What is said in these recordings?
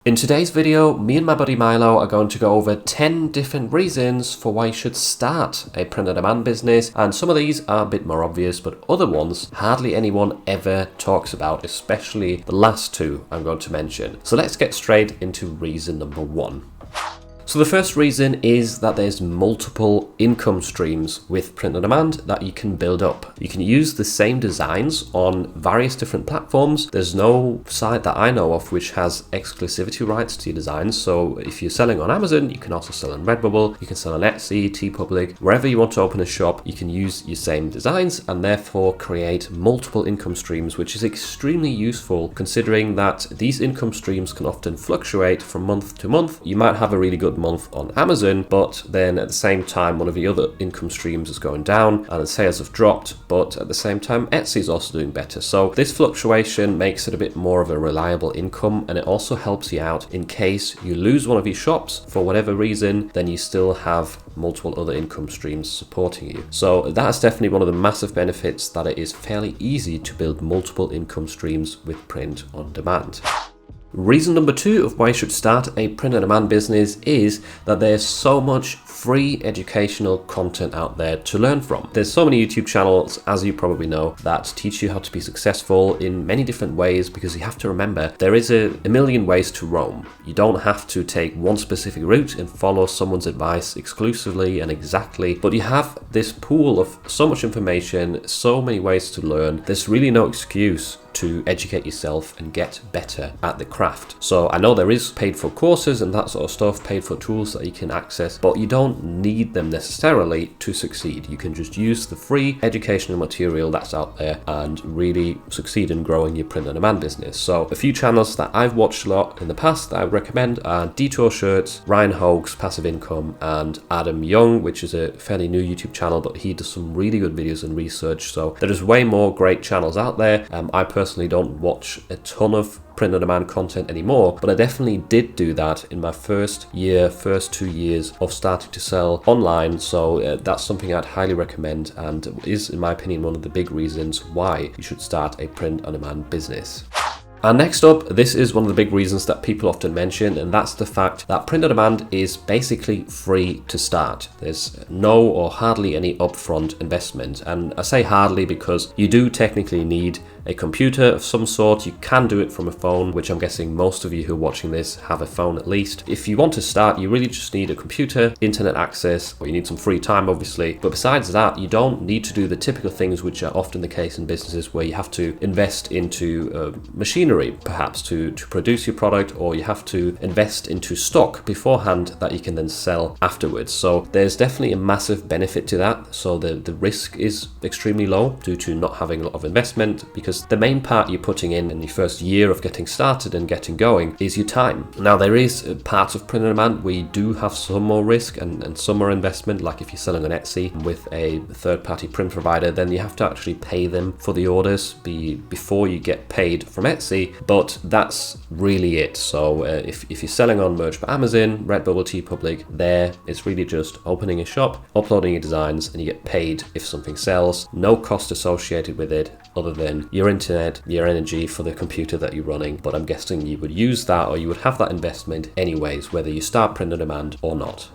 In today's video, me and my buddy Milo are going to go over 10 different reasons for why you should start a print-on-demand business, and some of these are a bit more obvious, but other ones hardly anyone ever talks about, especially the last two I'm going to mention. So let's get straight into reason number one. So the first reason is that there's multiple income streams with print-on-demand that you can build up. You can use the same designs on various different platforms. There's no site that I know of which has exclusivity rights to your designs. So if you're selling on Amazon, you can also sell on Redbubble, you can sell on Etsy, TeePublic, wherever you want to open a shop, you can use your same designs and therefore create multiple income streams, which is extremely useful considering that these income streams can often fluctuate from month to month. You might have a really good month on Amazon, but then at the same time one of the other income streams is going down and the sales have dropped, but at the same time Etsy is also doing better. So this fluctuation makes it a bit more of a reliable income, and it also helps you out in case you lose one of your shops for whatever reason, then you still have multiple other income streams supporting you. So that's definitely one of the massive benefits, that it is fairly easy to build multiple income streams with print on demand. Reason number two of why you should start a print-on-demand business is that there's so much free educational content out there to learn from. There's so many YouTube channels, as you probably know, that teach you how to be successful in many different ways, because you have to remember there is a million ways to roam. You don't have to take one specific route and follow someone's advice exclusively and exactly, but you have this pool of so much information, so many ways to learn. There's really no excuse to educate yourself and get better at the craft. So I know there is paid for courses and that sort of stuff, paid for tools that you can access, but you don't need them necessarily to succeed. You can just use the free educational material that's out there and really succeed in growing your print-on-demand business. So a few channels that I've watched a lot in the past that I recommend are Detour Shirts, Ryan Hogue's Passive Income, and Adam Young, which is a fairly new YouTube channel, but he does some really good videos and research. So there is way more great channels out there. I personally don't watch a ton of print-on-demand content anymore, but I definitely did do that in my first 2 years of starting to sell online. So that's something I'd highly recommend, and is, in my opinion, one of the big reasons why you should start a print-on-demand business. And next up, this is one of the big reasons that people often mention, and that's the fact that print-on-demand is basically free to start. There's no or hardly any upfront investment, and I say hardly because you do technically need a computer of some sort. You can do it from a phone, which I'm guessing most of you who are watching this have a phone at least. If you want to start, you really just need a computer, internet access, or you need some free time obviously. But besides that, you don't need to do the typical things which are often the case in businesses, where you have to invest into machinery perhaps to produce your product, or you have to invest into stock beforehand that you can then sell afterwards. So there's definitely a massive benefit to that. So the risk is extremely low due to not having a lot of investment, because the main part you're putting in the first year of getting started and getting going is your time. Now there is parts of print-on-demand where you do have some more risk and some more investment, like if you're selling on Etsy with a third-party print provider, then you have to actually pay them for the orders before you get paid from Etsy, but that's really it. So if you're selling on Merch by Amazon, Redbubble, TeePublic, there it's really just opening a shop, uploading your designs, and you get paid if something sells. No cost associated with it other than your internet, your energy for the computer that you're running, but I'm guessing you would use that, or you would have that investment anyways, whether you start print-on-demand or not.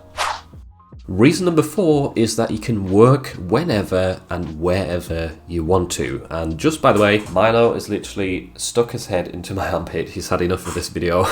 Reason number four is that you can work whenever and wherever you want to. And just by the way, Milo is literally stuck his head into my armpit. He's had enough of this video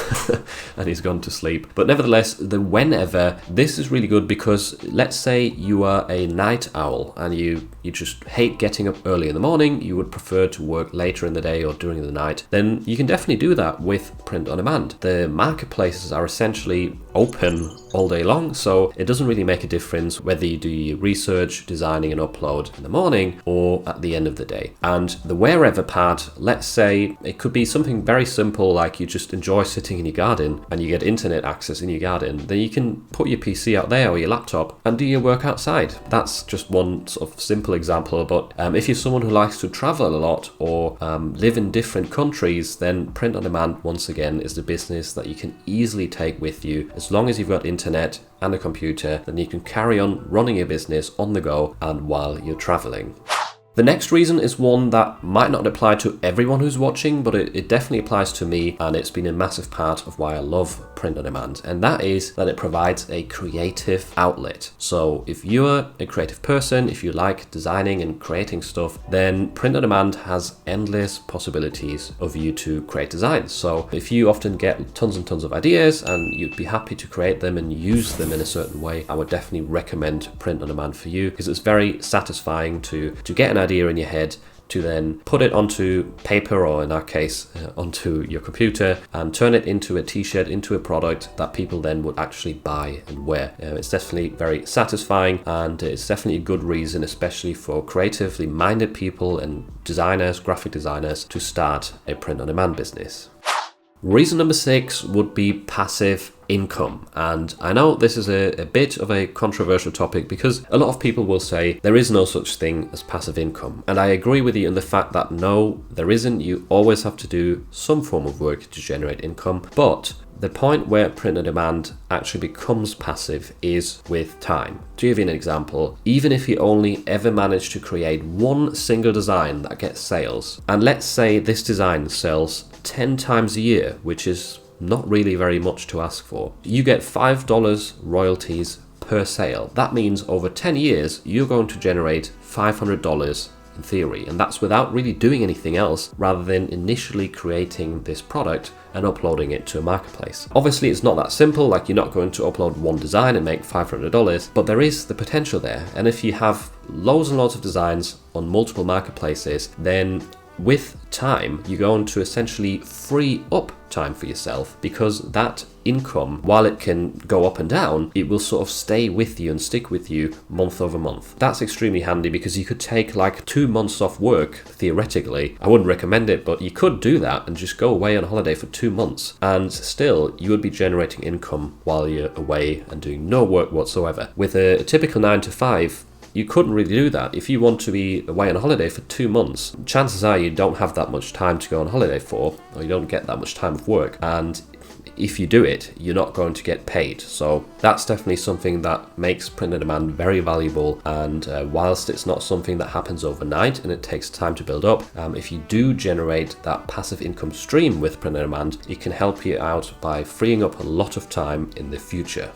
and he's gone to sleep. But nevertheless, the whenever, this is really good, because let's say you are a night owl and you just hate getting up early in the morning, you would prefer to work later in the day or during the night, then you can definitely do that with print on demand. The marketplaces are essentially open all day long, so it doesn't really make a difference whether you do your research, designing and upload in the morning or at the end of the day. And the wherever part, let's say it could be something very simple, like you just enjoy sitting in your garden and you get internet access in your garden, then you can put your PC out there or your laptop and do your work outside. That's just one sort of simple example, but if you're someone who likes to travel a lot or live in different countries, then print on demand once again is the business that you can easily take with you. As long as you've got internet and a computer, then you can carry on running your business on the go and while you're traveling. The next reason is one that might not apply to everyone who's watching, but it definitely applies to me, and it's been a massive part of why I love print on demand, and that is that it provides a creative outlet. So if you're a creative person, if you like designing and creating stuff, then print on demand has endless possibilities of you to create designs. So if you often get tons and tons of ideas and you'd be happy to create them and use them in a certain way, I would definitely recommend print on demand for you, because it's very satisfying to get an idea in your head, to then put it onto paper, or in our case onto your computer, and turn it into a t-shirt, into a product that people then would actually buy and wear. It's definitely very satisfying, and it's definitely a good reason, especially for creatively minded people and designers, graphic designers, to start a print on demand business. Reason number 6 would be passive income. And I know this is a bit of a controversial topic, because a lot of people will say there is no such thing as passive income. And I agree with you in the fact that no, there isn't. You always have to do some form of work to generate income. But the point where print on demand actually becomes passive is with time. To give you an example, even if you only ever manage to create one single design that gets sales, and let's say this design sells 10 times a year, which is not really very much to ask for, you get $5 royalties per sale. That means over 10 years, you're going to generate $500 in theory, and that's without really doing anything else, rather than initially creating this product and uploading it to a marketplace. Obviously, it's not that simple, like you're not going to upload one design and make $500, but there is the potential there. And if you have loads and loads of designs on multiple marketplaces, then with time, you're going to essentially free up time for yourself, because that income, while it can go up and down, it will sort of stay with you and stick with you month over month. That's extremely handy, because you could take like 2 months off work, theoretically. I wouldn't recommend it, but you could do that and just go away on holiday for 2 months, and still you would be generating income while you're away and doing no work whatsoever. With a typical 9 to 5, you couldn't really do that. If you want to be away on holiday for 2 months, chances are you don't have that much time to go on holiday for, or you don't get that much time of work. And if you do it, you're not going to get paid. So that's definitely something that makes print on demand very valuable. And whilst it's not something that happens overnight and it takes time to build up, if you do generate that passive income stream with print on demand, it can help you out by freeing up a lot of time in the future.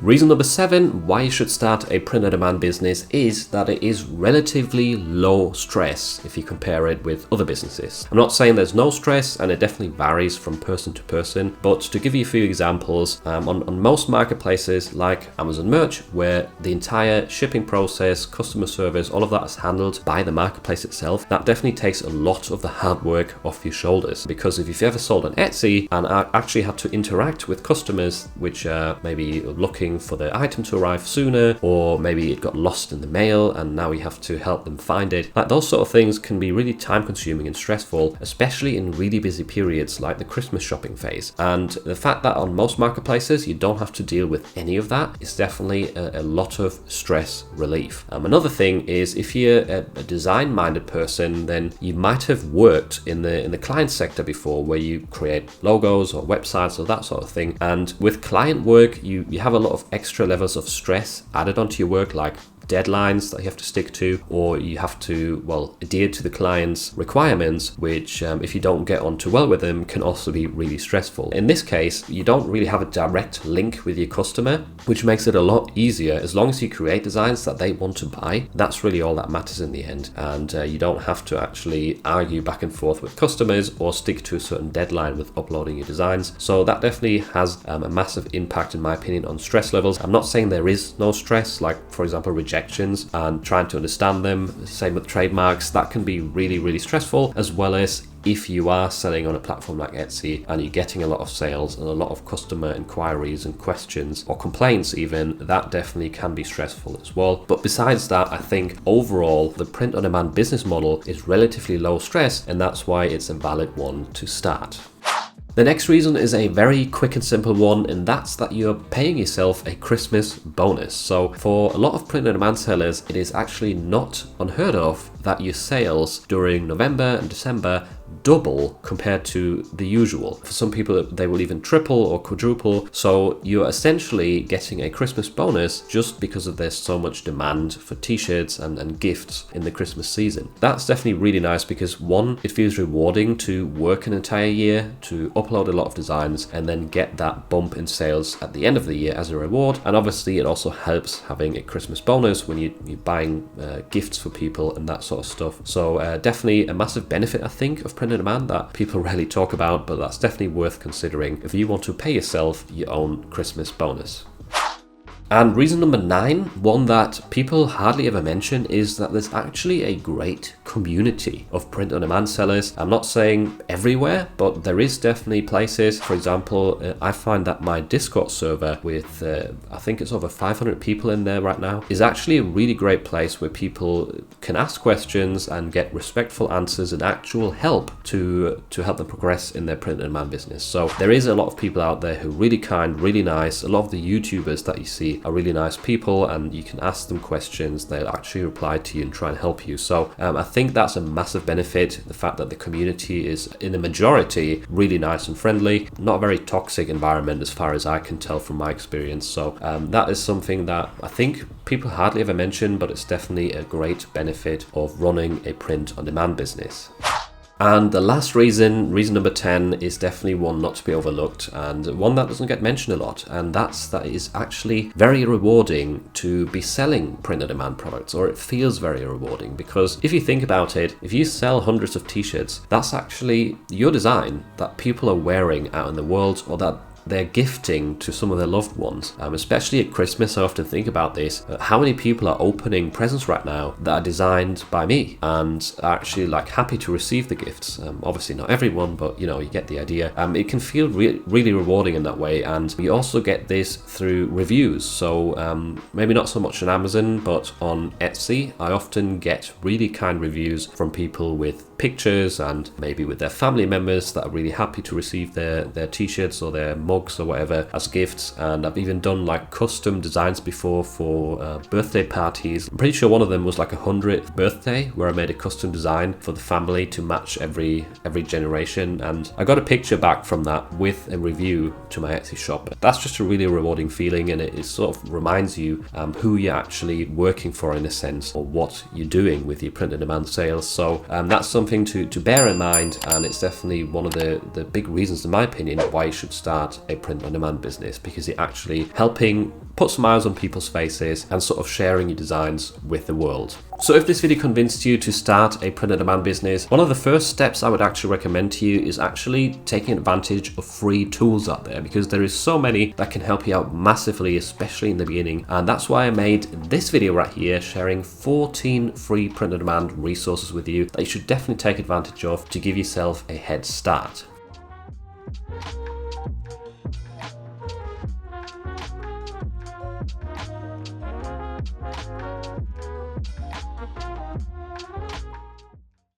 Reason number 7 why you should start a print on demand business is that it is relatively low stress if you compare it with other businesses. I'm not saying there's no stress, and it definitely varies from person to person, but to give you a few examples, on most marketplaces like Amazon Merch, where the entire shipping process, customer service, all of that is handled by the marketplace itself, that definitely takes a lot of the hard work off your shoulders. Because if you've ever sold on Etsy and actually had to interact with customers which are maybe looking for the item to arrive sooner, or maybe it got lost in the mail and now we have to help them find it, like those sort of things can be really time consuming and stressful, especially in really busy periods like the Christmas shopping phase. And the fact that on most marketplaces you don't have to deal with any of that is definitely a lot of stress relief. Another thing is, if you're a design minded person, then you might have worked in the client sector before, where you create logos or websites or that sort of thing. And with client work, you have a lot of extra levels of stress added onto your work, like deadlines that you have to stick to, or you have to, well, adhere to the client's requirements, which if you don't get on too well with them, can also be really stressful. In this case, you don't really have a direct link with your customer, which makes it a lot easier. As long as you create designs that they want to buy, that's really all that matters in the end. And you don't have to actually argue back and forth with customers or stick to a certain deadline with uploading your designs. So that definitely has a massive impact, in my opinion, on stress levels. I'm not saying there is no stress, like for example rejections and trying to understand them. Same with trademarks, that can be really, really stressful, as well as if you are selling on a platform like Etsy and you're getting a lot of sales and a lot of customer inquiries and questions or complaints even, that definitely can be stressful as well. But besides that, I think overall the print on demand business model is relatively low stress, and that's why it's a valid one to start. The next reason is a very quick and simple one, and that's that you're paying yourself a Christmas bonus. So for a lot of print on demand sellers, it is actually not unheard of that your sales during November and December double compared to the usual. For some people, they will even triple or quadruple. So you're essentially getting a Christmas bonus just because of there's so much demand for t-shirts and gifts in the Christmas season. That's definitely really nice because one, it feels rewarding to work an entire year, to upload a lot of designs and then get that bump in sales at the end of the year as a reward. And obviously it also helps having a Christmas bonus when you're buying gifts for people and that sort of stuff. So definitely a massive benefit, I think, of print on demand that people rarely talk about, but that's definitely worth considering if you want to pay yourself your own Christmas bonus. And reason number 9, one that people hardly ever mention, is that there's actually a great community of print-on-demand sellers. I'm not saying everywhere, but there is definitely places. For example, I find that my Discord server with, I think it's over 500 people in there right now, is actually a really great place where people can ask questions and get respectful answers and actual help to help them progress in their print-on-demand business. So there is a lot of people out there who are really kind, really nice. A lot of the YouTubers that you see are really nice people, and you can ask them questions. They'll actually reply to you and try and help you. So I think that's a massive benefit, the fact that the community is in the majority really nice and friendly, not a very toxic environment as far as I can tell from my experience. So that is something that I think people hardly ever mention, but it's definitely a great benefit of running a print-on-demand business. And the last reason number 10, is definitely one not to be overlooked and one that doesn't get mentioned a lot, and that it is actually very rewarding to be selling print-on-demand products, or it feels very rewarding, because if you think about it, if you sell hundreds of t-shirts, that's actually your design that people are wearing out in the world, or that they're gifting to some of their loved ones. Especially at Christmas, I often think about this. How many people are opening presents right now that are designed by me and are actually like happy to receive the gifts? Obviously not everyone, but you know, you get the idea. It can feel really rewarding in that way, and you also get this through reviews. So maybe not so much on Amazon, but on Etsy, I often get really kind reviews from people with pictures and maybe with their family members that are really happy to receive their t-shirts or their mugs or whatever as gifts. And I've even done like custom designs before for birthday parties. I'm pretty sure one of them was like a 100th birthday where I made a custom design for the family to match every generation, and I got a picture back from that with a review to my Etsy shop. That's just a really rewarding feeling, and it sort of reminds you who you're actually working for in a sense, or what you're doing with your print-on-demand sales. So that's something to bear in mind, and it's definitely one of the big reasons, in my opinion, why you should start a print-on-demand business, because you're actually helping put smiles on people's faces and sort of sharing your designs with the world. So if this video convinced you to start a print-on-demand business, one of the first steps I would actually recommend to you is actually taking advantage of free tools out there, because there is so many that can help you out massively, especially in the beginning. And that's why I made this video right here, sharing 14 free print-on-demand resources with you that you should definitely take advantage of to give yourself a head start.